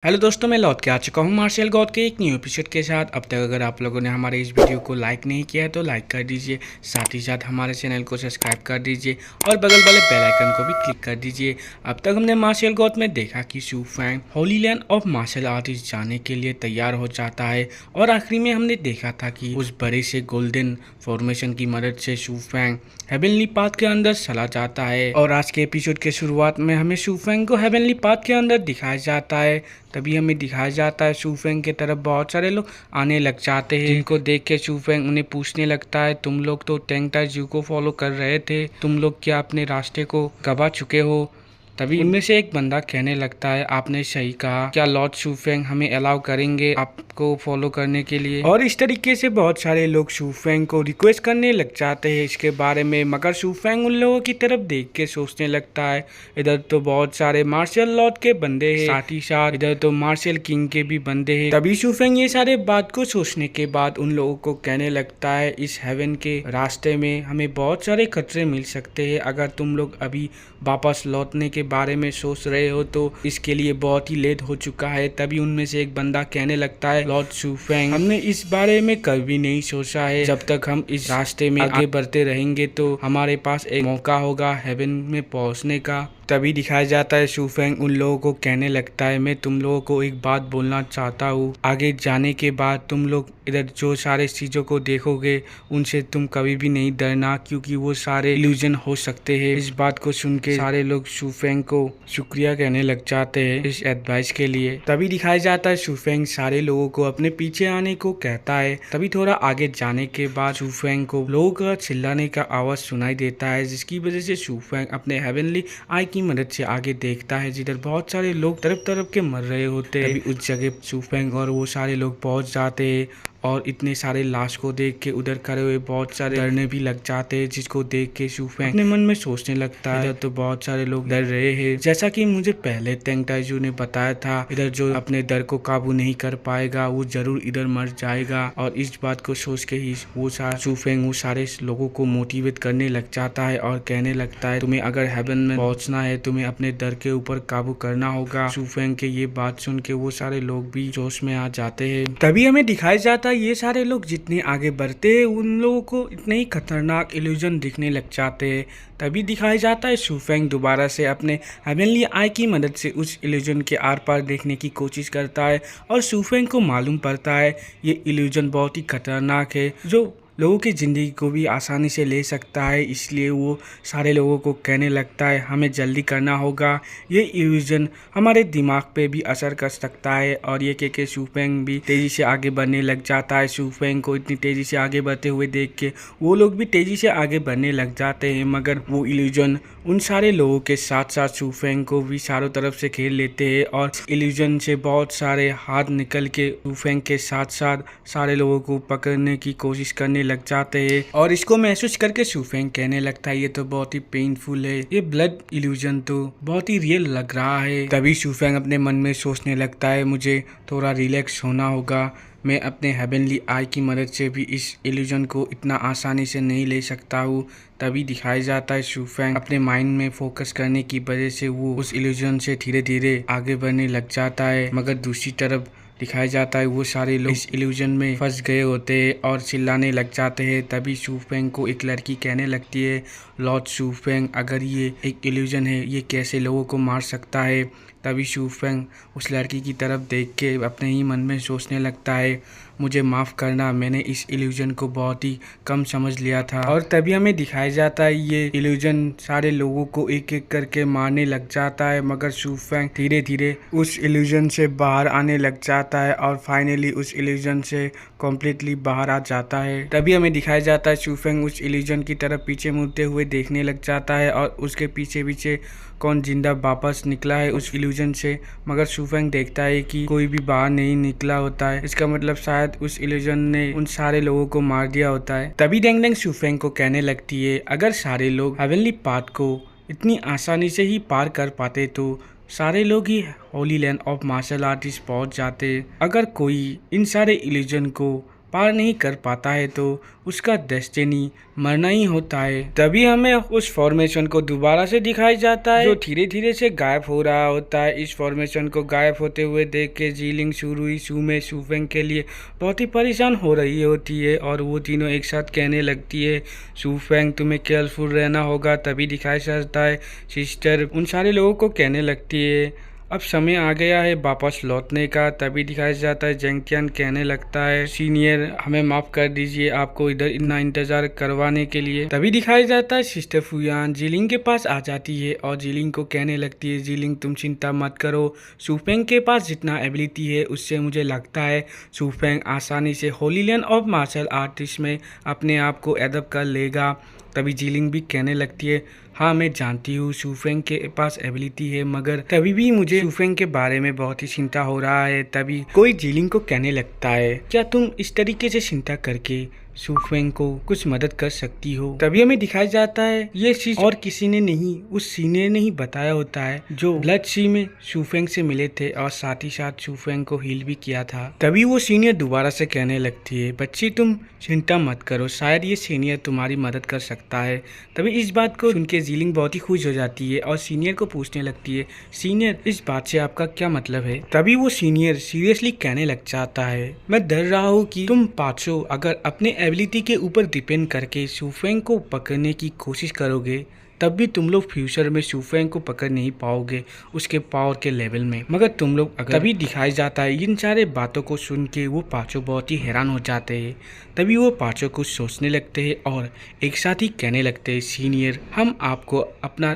Hello दोस्तों, मैं लौट के आ चुका हूँ मार्शल गॉड के एक न्यू एपिसोड के साथ। अब तक अगर आप लोगों ने हमारे इस वीडियो को लाइक नहीं किया है तो लाइक कर दीजिए, साथ ही साथ हमारे चैनल को सब्सक्राइब कर दीजिए और बगल वाले बेल आइकन को भी क्लिक कर दीजिए। अब तक हमने मार्शल गॉड में देखा कि Shu Fang holy land of martial artist जाने के लिए तैयार हो जाता है और आखिरी में हमने देखा था कि उस बड़े से गोल्डन फॉर्मेशन की मदद से शू फैंग हेवनली पाथ के अंदर चला जाता है। और आज के एपिसोड के शुरुआत में हमें शू फैंग को हेवनली पाथ के अंदर दिखाया जाता है। तभी हमें दिखाया जाता है शू फैंग की तरफ बहुत सारे लोग आने लग जाते हैं, जिनको देख के शू फैंग उन्हें पूछने लगता है, तुम लोग तो टेंग ताई को फॉलो कर रहे थे, तुम लोग क्या अपने रास्ते को गवा चुके हो? तभी उनमें से एक बंदा कहने लगता है, आपने सही कहा, क्या लॉर्ड शू फैंग हमें अलाउ करेंगे आपको फॉलो करने के लिए? और इस तरीके से बहुत सारे लोग शू फैंग को रिक्वेस्ट करने लग जाते हैं इसके बारे में, मगर शू फैंग उन लोगों की तरफ देख के सोचने लगता है, इधर तो बहुत सारे मार्शल लॉर्ड के बंदे हैं, साथ ही साथ इधर तो मार्शल किंग के भी बंदे हैं। तभी शू फैंग ये सारे बात को सोचने के बाद उन लोगों को कहने लगता है, इस हेवन के रास्ते में हमें बहुत सारे खतरे मिल सकते हैं, अगर तुम लोग अभी वापस लौटने के बारे में सोच रहे हो तो इसके लिए बहुत ही लेट हो चुका है। तभी उनमें से एक बंदा कहने लगता है, लॉर्ड शू फैंग, हमने इस बारे में कभी नहीं सोचा है, जब तक हम इस रास्ते में आगे बढ़ते रहेंगे तो हमारे पास एक मौका होगा हेवन में पहुंचने का। तभी दिखाया जाता है शू फैंग उन लोगों को कहने लगता है, मैं तुम लोगों को एक बात बोलना चाहता हूँ, आगे जाने के बाद तुम लोग इधर जो सारे चीज़ों को देखोगे उनसे तुम कभी भी नहीं डरना, क्योंकि वो सारे इल्यूजन हो सकते हैं। इस बात को सुन के सारे लोग शू फैंग को शुक्रिया कहने लग जाते हैं इस एडवाइस के लिए। तभी दिखाया जाता है शू फैंग सारे लोगों को अपने पीछे आने को कहता है। तभी थोड़ा आगे जाने के बाद शू फैंग को लोगों का चिल्लाने का आवाज सुनाई देता है, जिसकी वजह से शू फैंग अपने हेवनली आई की मदद से आगे देखता है, जिधर बहुत सारे लोग तरफ तरफ के मर रहे होते हैं। तभी उस जगह शू फैंग और वो सारे लोग पहुंच जाते हैं और इतने सारे लाश को देख के उधर खड़े हुए बहुत सारे डरने भी लग जाते हैं, जिसको देख के शू फैंग अपने मन में सोचने लगता है, इधर तो बहुत सारे लोग डर रहे हैं, जैसा कि मुझे पहले टेंग ताई ने बताया था, इधर जो अपने डर को काबू नहीं कर पाएगा वो जरूर इधर मर जाएगा। और इस बात को सोच के ही वो शू फैंग वो सारे लोगों को मोटिवेट करने लग जाता है और कहने लगता है, तुम्हें अगर हेवन में पहुंचना है तुम्हें अपने डर के ऊपर काबू करना होगा। शू फैंग के ये बात सुन के वो सारे लोग भी जोश में आ जाते हैं। तभी हमें दिखाया जाता है ये सारे लोग जितने आगे बढ़ते हैं उन लोगों को इतने ही खतरनाक इल्यूजन दिखने लग जाते हैं। तभी दिखाया जाता है शू फैंग दोबारा से अपने हेवनली आई की मदद से उस इल्यूजन के आर पार देखने की कोशिश करता है और शू फैंग को मालूम पड़ता है ये इल्यूजन बहुत ही खतरनाक है, जो लोगों की ज़िंदगी को भी आसानी से ले सकता है। इसलिए वो सारे लोगों को कहने लगता है, हमें जल्दी करना होगा, ये इल्यूजन हमारे दिमाग पे भी असर कर सकता है। और ये कह के शू फैंग भी तेज़ी से आगे बढ़ने लग जाता है। शू फैंग को इतनी तेज़ी से आगे बढ़ते हुए देख के वो लोग भी तेज़ी से आगे बढ़ने लग जाते हैं, मगर वो इल्यूजन उन सारे लोगों के साथ साथ शू फैंग को भी चारों तरफ से घेर लेते हैं और इल्यूजन से बहुत सारे हाथ निकल के शू फैंग के साथ साथ सारे लोगों को पकड़ने की कोशिश करने लग जाते हैं। और इसको महसूस करके शू फैंग कहने लगता है, ये तो बहुत ही पेनफुल है, ये ब्लड इल्यूजन तो बहुत ही रियल लग रहा है। तभी शू फैंग अपने मन में सोचने लगता है, मुझे थोड़ा रिलैक्स होना होगा, मैं अपने हेवनली आई की मदद से भी इस इल्यूजन को इतना आसानी से नहीं ले सकता हूँ। तभी दिखाया जाता है शू फैंग अपने माइंड में फोकस करने की वजह से वो उस इल्यूजन से धीरे धीरे आगे बढ़ने लग जाता है, मगर दूसरी तरफ दिखाया जाता है वो सारे लोग इस इल्यूजन में फंस गए होते हैं और चिल्लाने लग जाते हैं। तभी शू फैंग को एक लड़की कहने लगती है, लॉर्ड शू फैंग, अगर ये एक इल्यूजन है ये कैसे लोगों को मार सकता है? तभी शू फैंग उस लड़की की तरफ देख के अपने ही मन में सोचने लगता है, मुझे माफ़ करना, मैंने इस इल्यूजन को बहुत ही कम समझ लिया था। और तभी हमें दिखाया जाता है ये इल्यूजन सारे लोगों को एक एक करके मारने लग जाता है, मगर शू फैंग धीरे धीरे उस इल्यूजन से बाहर आने लग जाता है और फाइनली उस इल्यूजन से कम्प्लीटली बाहर आ जाता है। तभी हमें दिखाया जाता है शू फैंग उस इल्यूजन की तरफ पीछे मुड़ते हुए देखने लग जाता है और उसके पीछे पीछे कौन जिंदा वापस निकला है उस इल्यूजन से, मगर शू फैंग देखता है कि कोई भी बाहर नहीं निकला होता है, इसका मतलब शायद उस इल्यूजन ने उन सारे लोगों को मार दिया होता है। तभी डेंग डेंग शू फैंग को कहने लगती है, अगर सारे लोग हेवनली पाथ को इतनी आसानी से ही पार कर पाते तो सारे लोग ही holy land of martial artist पहुंच जाते। अगर कोई इन सारे इल्यूजन को पार नहीं कर पाता है तो उसका डेस्टिनी मरना ही होता है। तभी हमें उस फॉर्मेशन को दोबारा से दिखाई जाता है जो धीरे धीरे से गायब हो रहा होता है। इस फॉर्मेशन को गायब होते हुए देख के जीलिंग, शुरुई, सुमे, शूफेंग के लिए बहुत ही परेशान हो रही होती है और वो तीनों एक साथ कहने लगती है, शूफेंग तुम्हें केयरफुल रहना होगा। तभी दिखाई जाता है सिस्टर उन सारे लोगों को कहने लगती है, अब समय आ गया है वापस लौटने का। तभी दिखाया जाता है जेंगटियान कहने लगता है, सीनियर हमें माफ कर दीजिए आपको इधर इतना इंतजार करवाने के लिए। तभी दिखाया जाता है सिस्टर फुयान जीलिंग के पास आ जाती है और जीलिंग को कहने लगती है, जीलिंग तुम चिंता मत करो, शूफेंग के पास जितना एबिलिटी है उससे मुझे लगता है शूफेंग आसानी से holy land of martial artist में अपने आप को एडप्ट कर लेगा। तभी जीलिंग भी कहने लगती है, हाँ मैं जानती हूँ शूफेंग के पास एबिलिटी है, मगर तभी भी मुझे शूफेंग के बारे में बहुत ही चिंता हो रहा है। तभी कोई जीलिंग को कहने लगता है, क्या तुम इस तरीके से चिंता करके शूफेंग को कुछ मदद कर सकती हो। तभी हमें दिखाया जाता है ये चीज और किसी ने नहीं, उस सीनियर ने ही बताया होता है जो ब्लड सी में शूफेंग से मिले थे और साथ ही साथ शूफेंग को हील भी किया था। तभी वो सीनियर दोबारा से कहने लगती है, बच्ची तुम चिंता मत करो, शायद ये सीनियर तुम्हारी मदद कर सकता है। तभी इस बात को सुनकर जीलिंग बहुत ही खुश हो जाती है और सीनियर को पूछने लगती है, सीनियर इस बात से आपका क्या मतलब है। तभी वो सीनियर सीरियसली कहने लग जाता है, मैं डर रहा हूँ कि तुम पांचों अगर अपने एबिलिटी के ऊपर डिपेंड करके शूफेंग को पकड़ने की कोशिश करोगे तब भी तुम लोग फ्यूचर में शूफेंग को पकड़ नहीं पाओगे उसके पावर के लेवल में। मगर तुम लोग अगर तभी दिखाई जाता है इन सारे बातों को सुन के वो पांचों बहुत ही हैरान हो जाते हैं। तभी वो पांचों कुछ सोचने लगते हैं और एक साथ ही कहने लगते हैं, सीनियर हम आपको अपना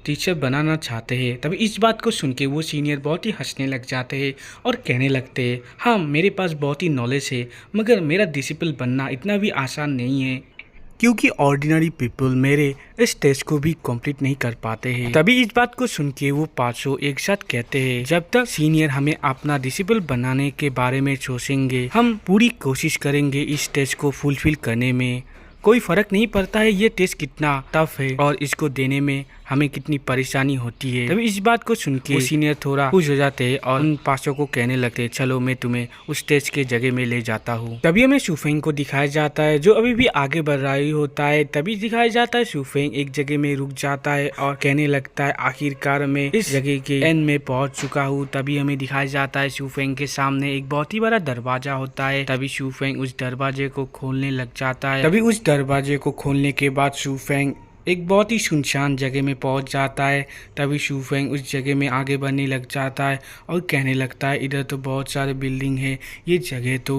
टीचर बनाना चाहते हैं। तभी इस बात को सुन के वो सीनियर बहुत ही हंसने लग जाते हैं और कहने लगते हैं, हाँ मेरे पास बहुत ही नॉलेज है मगर मेरा डिसिपल बनना इतना भी आसान नहीं है क्योंकि ऑर्डिनरी पीपल मेरे इस टेस्ट को भी कंप्लीट नहीं कर पाते हैं। तभी इस बात को सुन के वो पांचों एक साथ कहते हैं, जब तक सीनियर हमें अपना डिसिपल बनाने के बारे में सोचेंगे हम पूरी कोशिश करेंगे इस टेस्ट को फुलफिल करने में। कोई फर्क नहीं पड़ता है ये टेस्ट कितना टफ है और इसको देने में हमें कितनी परेशानी होती है। तभी इस बात को सुन के सीनियर थोड़ा खुश हो जाते हैं और उन पांचों को कहने लगते हैं, चलो मैं तुम्हें उस टेस्ट के जगह में ले जाता हूँ। तभी हमें शूफेंग को दिखाया जाता है जो अभी भी आगे बढ़ रहा ही होता है। तभी दिखाया जाता है शूफेंग एक जगह में रुक जाता है और कहने लगता है, आखिरकार मैं इस जगह के एंड में पहुंच चुका हूँ। तभी हमें दिखाया जाता है शूफेंग के सामने एक बहुत ही बड़ा दरवाजा होता है। तभी शूफेंग उस दरवाजे को खोलने लग जाता है। तभी उस दरवाजे को खोलने के बाद शूफेंग एक बहुत ही सुनसान जगह में पहुंच जाता है। तभी शूफेंग उस जगह में आगे बढ़ने लग जाता है और कहने लगता है, इधर तो बहुत सारे बिल्डिंग है, ये जगह तो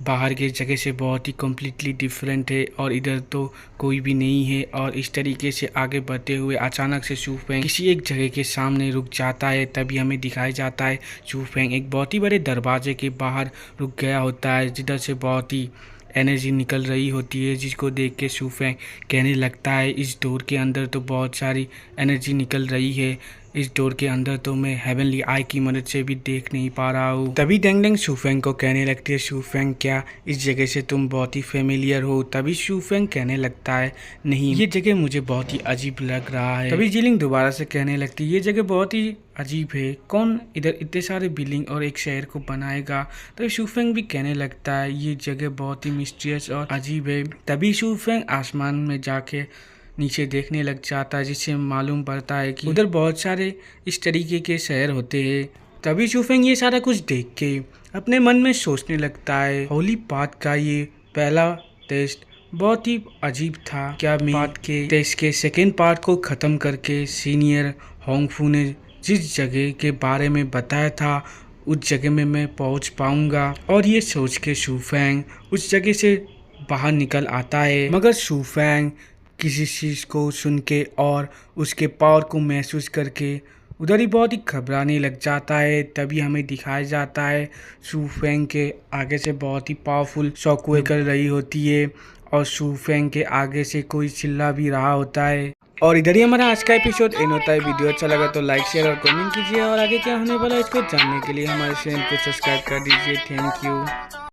बाहर के जगह से बहुत ही कम्प्लीटली डिफरेंट है और इधर तो कोई भी नहीं है। और इस तरीके से आगे बढ़ते हुए अचानक से शूफेंग किसी एक जगह के सामने रुक जाता है। तभी हमें दिखाया जाता है शूफेंग एक बहुत ही बड़े दरवाजे के बाहर रुक गया होता है जिधर से बहुत ही एनर्जी निकल रही होती है, जिसको देख के शूफेंग कहने लगता है, इस डोर के अंदर तो बहुत सारी एनर्जी निकल रही है, इस डोर के अंदर तो मैं हेवनली आई की मदद से भी देख नहीं पा रहा हूँ। तभी डेंगडेंग शूफेंग को कहने लगती है, शूफेंग क्या इस जगह से तुम बहुत ही फेमिलियर हो। तभी शूफेंग कहने लगता है, नहीं ये जगह मुझे बहुत ही अजीब लग रहा है। तभी जीलिंग दोबारा से कहने लगती है, ये जगह बहुत ही अजीब है, कौन इधर इतने सारे बिल्डिंग और एक शहर को बनाएगा। तभी शूफेंग भी कहने लगता है, ये जगह बहुत ही मिस्टीरियस और अजीब है। तभी शूफेंग आसमान में जाके नीचे देखने लग जाता है जिससे मालूम पड़ता है कि उधर बहुत सारे इस तरीके के शहर होते हैं। तभी शूफेंग ये सारा कुछ देख के अपने मन में सोचने लगता है, होली पाथ का ये पहला टेस्ट बहुत ही अजीब था, क्या मैं पाथ के टेस्ट के सेकेंड पार्ट को ख़त्म करके सीनियर होंगफू ने जिस जगह के बारे में बताया था उस जगह में मैं पहुंच पाऊंगा। और ये सोच के शूफेंग उस जगह से बाहर निकल आता है। मगर शूफेंग किसी चीज़ को सुन के और उसके पावर को महसूस करके उधर ही बहुत ही घबराने लग जाता है। तभी हमें दिखाया जाता है शूफेंग के आगे से बहुत ही पावरफुल शॉकवेव कर रही होती है और शूफेंग के आगे से कोई चिल्ला भी रहा होता है। और इधर ही हमारा आज का एपिसोड एंड होता है। वीडियो अच्छा लगा तो लाइक शेयर और कमेंट कीजिए और आगे क्या होने वाला है इसको जानने के लिए हमारे चैनल को सब्सक्राइब कर दीजिए। Thank you.